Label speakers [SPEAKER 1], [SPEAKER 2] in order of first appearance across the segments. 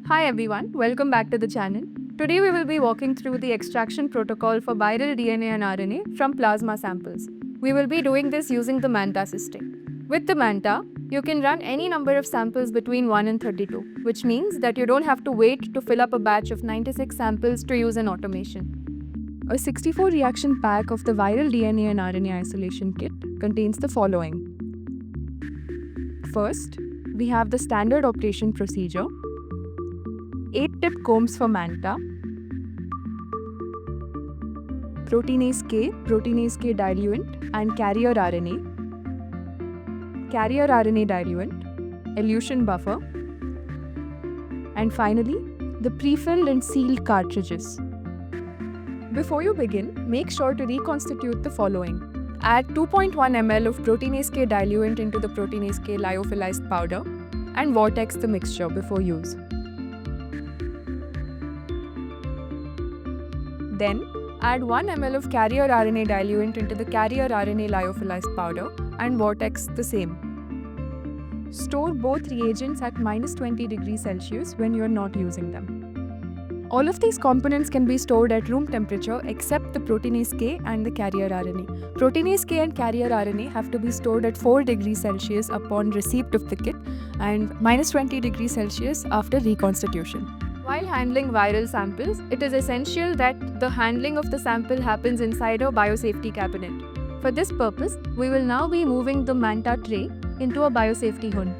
[SPEAKER 1] Hi everyone, welcome back to the channel. Today we will be walking through the extraction protocol for viral DNA and RNA from plasma samples. We will be doing this using the MANTA system. With the MANTA, you can run any number of samples between 1 and 32, which means that you don't have to wait to fill up a batch of 96 samples to use an automation. A 64 reaction pack of the viral DNA and RNA isolation kit contains the following. First, we have the standard operation procedure, 8-tip combs for MANTA, proteinase K diluent and carrier RNA diluent, elution buffer, and finally, the pre-filled and sealed cartridges. Before you begin, make sure to reconstitute the following. Add 2.1 ml of proteinase K diluent into the proteinase K lyophilized powder and vortex the mixture before use. Then, add 1 ml of carrier RNA diluent into the carrier RNA lyophilized powder and vortex the same. Store both reagents at -20 degrees Celsius when you are not using them. All of these components can be stored at room temperature except the proteinase K and the carrier RNA. Proteinase K and carrier RNA have to be stored at 4 degrees Celsius upon receipt of the kit and -20 degrees Celsius after reconstitution. While handling viral samples, it is essential that the handling of the sample happens inside a biosafety cabinet. For this purpose, we will now be moving the MANTA tray into a biosafety hood.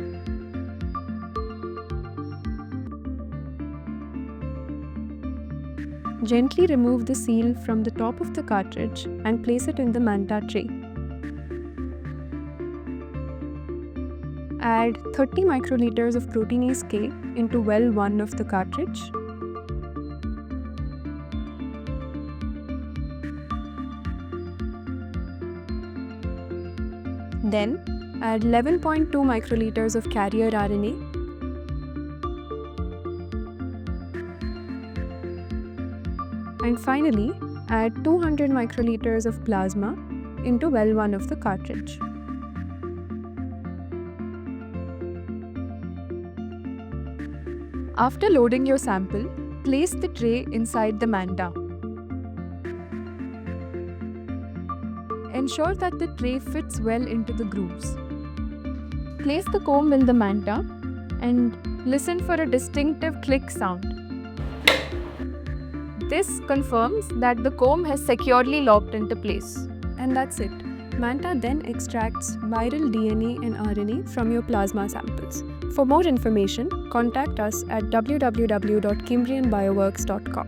[SPEAKER 1] Gently remove the seal from the top of the cartridge and place it in the MANTA tray. Add 30 microliters of proteinase K into well 1 of the cartridge. Then, add 11.2 microliters of carrier RNA. And finally, add 200 microliters of plasma into well 1 of the cartridge. After loading your sample, place the tray inside the MANTA. Ensure that the tray fits well into the grooves. Place the comb in the MANTA and listen for a distinctive click sound. This confirms that the comb has securely locked into place. And that's it. MANTA then extracts viral DNA and RNA from your plasma samples. For more information, contact us at www.kimbrianbioworks.com.